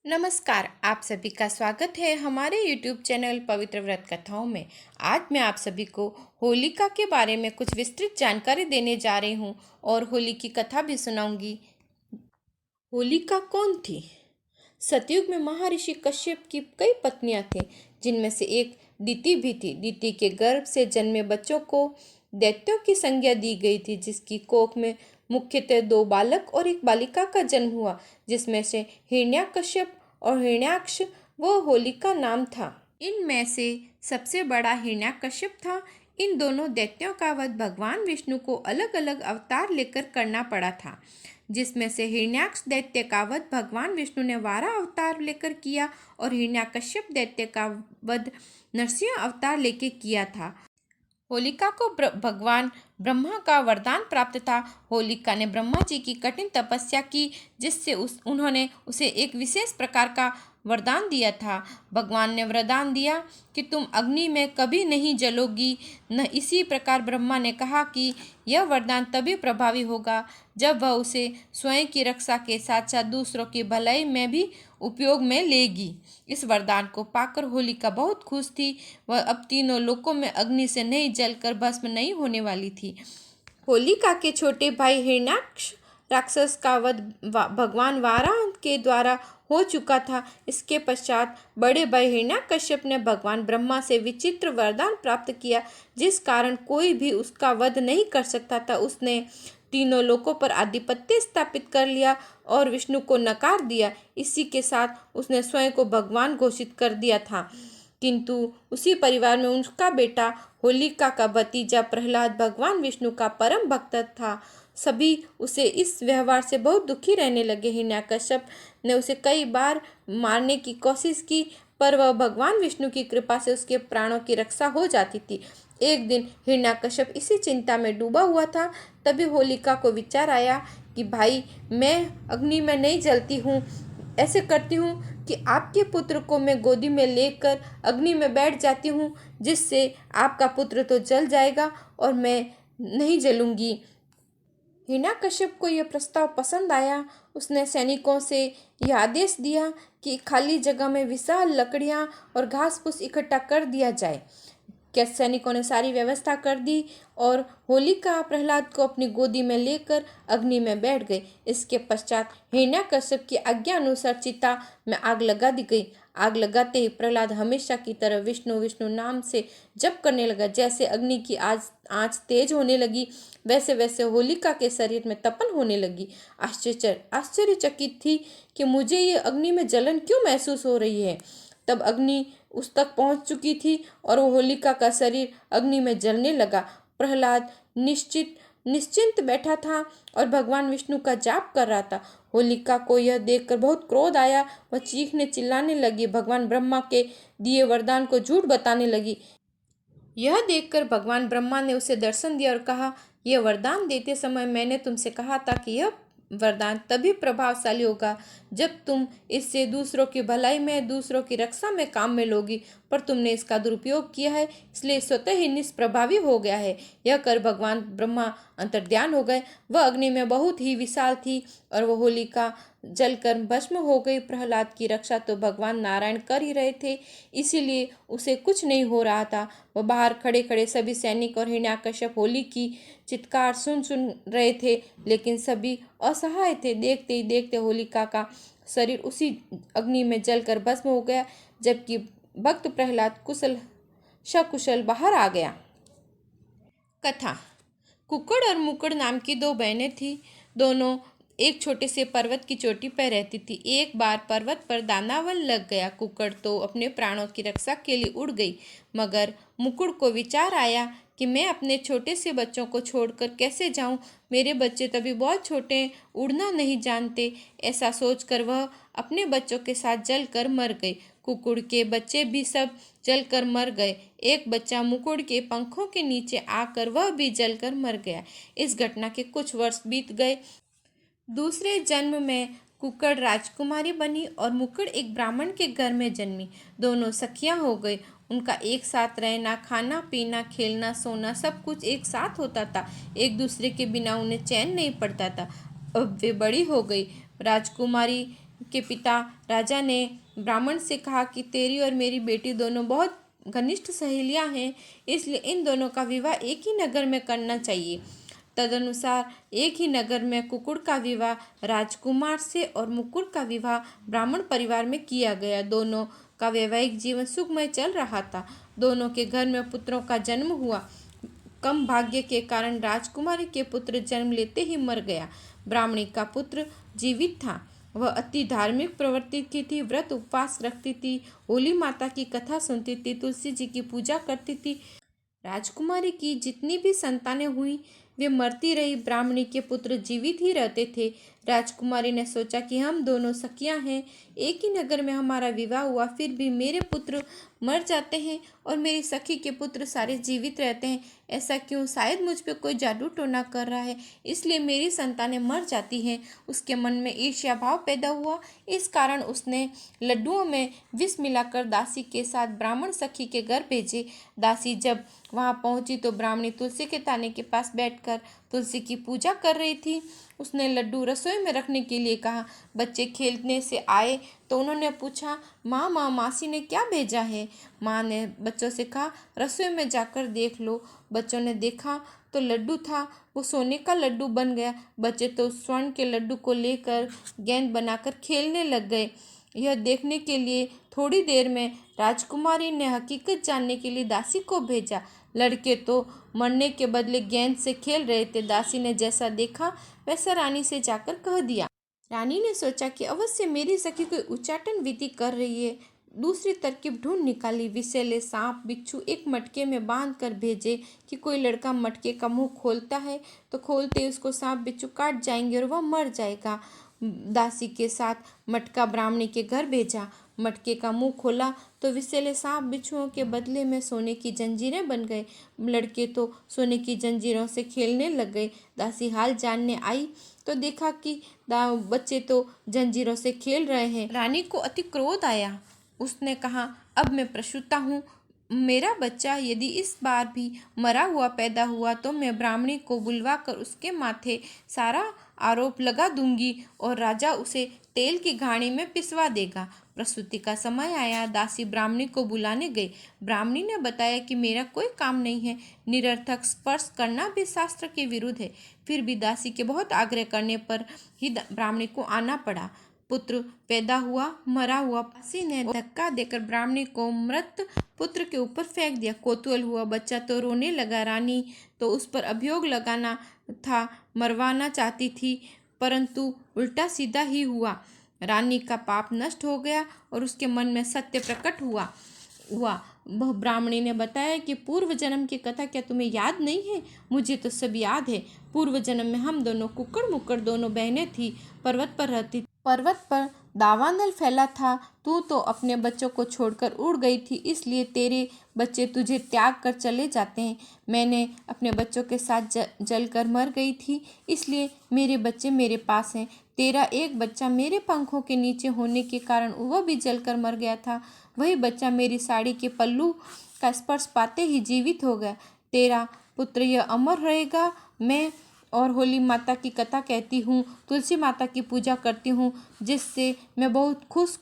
नमस्कार। आप सभी का स्वागत है हमारे YouTube चैनल पवित्र व्रत कथाओं में। आज मैं आप सभी को होलिका के बारे में कुछ विस्तृत जानकारी देने जा रही हूँ और होली की कथा भी सुनाऊंगी। होलिका कौन थी? सतयुग में महर्षि कश्यप की कई पत्नियां थीं, जिनमें से एक दिति भी थी। दिति के गर्भ से जन्मे बच्चों को दैत्यों की संज्ञा दी गई थी, जिसकी कोख में मुख्यतः दो बालक और एक बालिका का जन्म हुआ, जिसमें से हिरण्याकश्यप और हिरण्याक्ष वो होलिका नाम था। इनमें से सबसे बड़ा हिरण्याकश्यप था। इन दोनों दैत्यों का वध भगवान विष्णु को अलग अलग अवतार लेकर करना पड़ा था, जिसमें से हिरण्याक्ष दैत्य का वध भगवान विष्णु ने वाराह अवतार लेकर किया और हिरण्याकश्यप दैत्य का वध नरसिंह अवतार लेकर किया था। होलिका को भगवान ब्रह्मा का वरदान प्राप्त था। होलिका ने ब्रह्मा जी की कठिन तपस्या की, जिससे उन्होंने उसे एक विशेष प्रकार का वरदान दिया था। भगवान ने वरदान दिया कि तुम अग्नि में कभी नहीं जलोगी। न इसी प्रकार ब्रह्मा ने कहा कि यह वरदान तभी प्रभावी होगा जब वह उसे स्वयं की रक्षा के साथ साथ दूसरों की भलाई में भी उपयोग में लेगी। इस वरदान को पाकर होलिका बहुत खुश थी। वह अब तीनों लोकों में अग्नि से नहीं जलकर भस्म नहीं होने वाली थी। होलिका के छोटे भाई हिरण्याक्ष राक्षस का वध भगवान वाराह के द्वारा हो चुका था। इसके पश्चात बड़े भाई हिरण्याकश्यप ने भगवान ब्रह्मा से विचित्र वरदान प्राप्त किया, जिस कारण कोई भी उसका वध नहीं कर सकता था। उसने तीनों लोकों पर आधिपत्य स्थापित कर लिया और विष्णु को नकार दिया। इसी के साथ उसने स्वयं को भगवान घोषित कर दिया था। किंतु उसी परिवार में उसका बेटा होलिका का भतीजा प्रहलाद भगवान विष्णु का परम भक्त था। सभी उसे इस व्यवहार से बहुत दुखी रहने लगे। हिरण्याकश्यप ने उसे कई बार मारने की कोशिश की, पर वह भगवान विष्णु की कृपा से उसके प्राणों की रक्षा हो जाती थी। एक दिन हिरण्याकश्यप इसी चिंता में डूबा हुआ था। तभी होलिका को विचार आया कि भाई, मैं अग्नि में नहीं जलती हूँ। ऐसे करती हूँ कि आपके पुत्र को मैं गोदी में लेकर अग्नि में बैठ जाती हूँ, जिससे आपका पुत्र तो जल जाएगा और मैं नहीं जलूंगी। हिरण्याकश्यप को यह प्रस्ताव पसंद आया। उसने सैनिकों से यह आदेश दिया कि खाली जगह में विशाल लकड़ियां और घास फूस इकट्ठा कर दिया जाए। सैनिकों ने सारी व्यवस्था कर दी और होलिका प्रहलाद को अपनी गोदी में लेकर अग्नि में बैठ गए। इसके पश्चात हिरण्याकश्यप की आज्ञा अनुसार चिता में आग लगा दी गई। आग लगाते ही प्रहलाद हमेशा की तरह विष्णु विष्णु नाम से जप करने लगा। जैसे अग्नि की आंच तेज होने लगी, वैसे वैसे होलिका के शरीर में तपन होने लगी। आश्चर्यचकित थी कि मुझे ये अग्नि में जलन क्यों महसूस हो रही है। तब अग्नि उस तक पहुंच चुकी थी और वो होलिका का शरीर अग्नि में जलने लगा। प्रहलाद निश्चिंत बैठा था और भगवान विष्णु का जाप कर रहा था। होलिका को यह देखकर बहुत क्रोध आया। वह चीखने चिल्लाने लगी, भगवान ब्रह्मा के दिए वरदान को झूठ बताने लगी। यह देखकर भगवान ब्रह्मा ने उसे दर्शन दिया और कहा, यह वरदान देते समय मैंने तुमसे कहा था कि यह वरदान तभी प्रभावशाली होगा जब तुम इससे दूसरों की भलाई में, दूसरों की रक्षा में काम में लोगी, पर तुमने इसका दुरुपयोग किया है, इसलिए स्वतः ही निष्प्रभावी हो गया है। यह कर भगवान ब्रह्मा अंतर्ध्यान हो गए। वह अग्नि में बहुत ही विशाल थी और वह होलिका जलकर भस्म हो गई। प्रहलाद की रक्षा तो भगवान नारायण कर ही रहे थे, इसीलिए उसे कुछ नहीं हो रहा था। वह बाहर खड़े खड़े सभी सैनिक और हिरण्याकश्यप होली की चित्कार सुन रहे थे, लेकिन सभी असहाय थे। देखते ही देखते होलिका का शरीर उसी अग्नि में जलकर भस्म हो गया, जबकि भक्त प्रहलाद कुशल सकुशल बाहर आ गया। कथा। कुक्कड़ और मुक्कड़ नाम की दो बहनें थीं। दोनों एक छोटे से पर्वत की चोटी पर रहती थी। एक बार पर्वत पर दानावन लग गया। कुक्कड़ तो अपने प्राणों की रक्षा के लिए उड़ गई, मगर मुकुड़ को विचार आया कि मैं अपने छोटे से बच्चों को छोड़कर कैसे जाऊं। मेरे बच्चे तभी बहुत छोटे हैं, उड़ना नहीं जानते। ऐसा सोचकर वह अपने बच्चों के साथ जलकर मर गई। कुक्कुड़ के बच्चे भी सब जलकर मर गए। एक बच्चा मुकुड़ के पंखों के नीचे आकर वह भी जलकर मर गया। इस घटना के कुछ वर्ष बीत गए। दूसरे जन्म में कुक्कड़ राजकुमारी बनी और मुकुड़ एक ब्राह्मण के घर में जन्मी। दोनों सखियां हो गई। उनका एक साथ रहना, खाना पीना, खेलना सोना सब कुछ एक साथ होता था। एक दूसरे के बिना उन्हें चैन नहीं पड़ता था। अब वे बड़ी हो गई। राजकुमारी के पिता राजा ने ब्राह्मण से कहा कि तेरी और मेरी बेटी दोनों बहुत घनिष्ठ सहेलियां हैं, इसलिए इन दोनों का विवाह एक ही नगर में करना चाहिए। तदनुसार एक ही नगर में कुकुड़ का विवाह राजकुमार से और मुकुर का विवाह ब्राह्मण परिवार में किया गया। दोनों का वैवाहिक जीवन सुखमय चल रहा था। दोनों के घर में पुत्रों का जन्म हुआ। कम भाग्य के कारण राजकुमारी के पुत्र जन्म लेते ही मर गया। ब्राह्मणी का पुत्र जीवित था। वह अति धार्मिक प्रवृत्ति की थी, व्रत उपवास रखती थी, होली माता की कथा सुनती थी, तुलसी जी की पूजा करती थी। राजकुमारी की जितनी भी संतानें हुई वे मरती रही, ब्राह्मणी के पुत्र जीवित ही रहते थे। राजकुमारी ने सोचा कि हम दोनों सखियां हैं, एक ही नगर में हमारा विवाह हुआ, फिर भी मेरे पुत्र मर जाते हैं और मेरी सखी के पुत्र सारे जीवित रहते हैं। ऐसा क्यों? शायद मुझ पे कोई जादू टोना कर रहा है, इसलिए मेरी संतानें मर जाती हैं। उसके मन में ईर्ष्या भाव पैदा हुआ। इस कारण उसने लड्डुओं में विष मिलाकर दासी के साथ ब्राह्मण सखी के घर भेजे। दासी जब वहां पहुंची तो ब्राह्मणी तुलसी के ताने के पास बैठकर तुलसी की पूजा कर रही थी। उसने लड्डू रसोई में रखने के लिए कहा। बच्चे खेलने से आए तो उन्होंने पूछा, माँ माँ मासी ने क्या भेजा है? माँ ने बच्चों से कहा, रसोई में जाकर देख लो। बच्चों ने देखा तो लड्डू था, वो सोने का लड्डू बन गया। बच्चे तो स्वर्ण के लड्डू को लेकर गेंद बनाकर खेलने लग गए। यह देखने के लिए थोड़ी देर में राजकुमारी ने हकीकत जानने के लिए दासी को भेजा। लड़के तो मरने के बदले गेंद से खेल रहे थे। दासी ने जैसा देखा वैसा रानी से जाकर कह दिया। रानी ने सोचा कि अवश्य मेरी सखी कोई उच्चाटन विधि कर रही है। दूसरी तरकीब ढूंढ निकाली। विषैले सांप बिच्छू एक मटके में बांध कर भेजे कि कोई लड़का मटके का मुंह खोलता है तो खोलते ही उसको सांप बिच्छू काट जाएंगे और वह मर जाएगा। दासी के साथ मटका ब्राह्मणी के घर भेजा। मटके का मुंह खोला तो विषैले सांप बिच्छुओं के बदले में सोने की जंजीरें बन गए। लड़के तो सोने की जंजीरों से खेलने लग गए। दासी हाल जानने आई तो देखा कि बच्चे तो जंजीरों से खेल रहे हैं। रानी को अति क्रोध आया। उसने कहा, अब मैं प्रसूता हूँ, मेरा बच्चा यदि इस बार भी मरा हुआ पैदा हुआ तो मैं ब्राह्मणी को बुलवा कर उसके माथे सारा आरोप लगा दूंगी और राजा उसे तेल की घाणी में पिसवा देगा। प्रसूति का समय आया। दासी ब्राह्मणी को बुलाने गई। ब्राह्मणी ने बताया कि मेरा कोई काम नहीं है, निरर्थक स्पर्श करना भी शास्त्र के विरुद्ध है। फिर भी दासी के बहुत आग्रह करने पर ही ब्राह्मणी को आना पड़ा। पुत्र पैदा हुआ, मरा हुआ। दासी ने धक्का देकर ब्राह्मणी को मृत पुत्र के ऊपर फेंक दिया। कौतूहल हुआ, बच्चा तो रोने लगा। रानी तो उस पर अभियोग लगाना था, मरवाना चाहती थी, परंतु उल्टा सीधा ही हुआ। रानी का पाप नष्ट हो गया और उसके मन में सत्य प्रकट हुआ। वह ब्राह्मणी ने बताया कि पूर्व जन्म की कथा क्या तुम्हें याद नहीं है? मुझे तो सब याद है। पूर्व जन्म में हम दोनों कुक्कड़ मुक्कड़ दोनों बहनें थी, पर्वत पर रहती। पर्वत पर दावानल फैला था। तू तो अपने बच्चों को छोड़कर उड़ गई थी, इसलिए तेरे बच्चे तुझे त्याग कर चले जाते हैं। मैंने अपने बच्चों के साथ जलकर मर गई थी, इसलिए मेरे बच्चे मेरे पास हैं। तेरा एक बच्चा मेरे पंखों के नीचे होने के कारण वह भी जलकर मर गया था। वही बच्चा मेरी साड़ी के पल्लू का स्पर्श पाते ही जीवित हो गया। तेरा पुत्र यह अमर रहेगा। मैं और होली माता की कथा कहती हूँ, तुलसी माता की पूजा करती हूँ, जिससे मैं बहुत खुश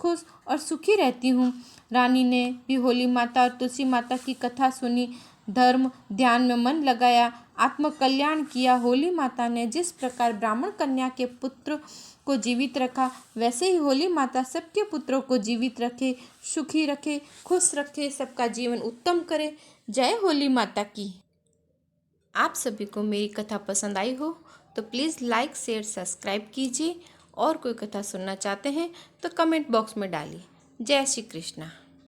और सुखी रहती हूँ। रानी ने भी होली माता और तुलसी माता की कथा सुनी, धर्म ध्यान में मन लगाया, आत्म कल्याण किया। होली माता ने जिस प्रकार ब्राह्मण कन्या के पुत्र को जीवित रखा, वैसे ही होली माता सबके पुत्रों को जीवित रखे, सुखी रखे, खुश रखे, सबका जीवन उत्तम करे। जय होली माता की। आप सभी को मेरी कथा पसंद आई हो तो प्लीज़ लाइक शेयर सब्सक्राइब कीजिए और कोई कथा सुनना चाहते हैं तो कमेंट बॉक्स में डालिए। जय श्री कृष्णा।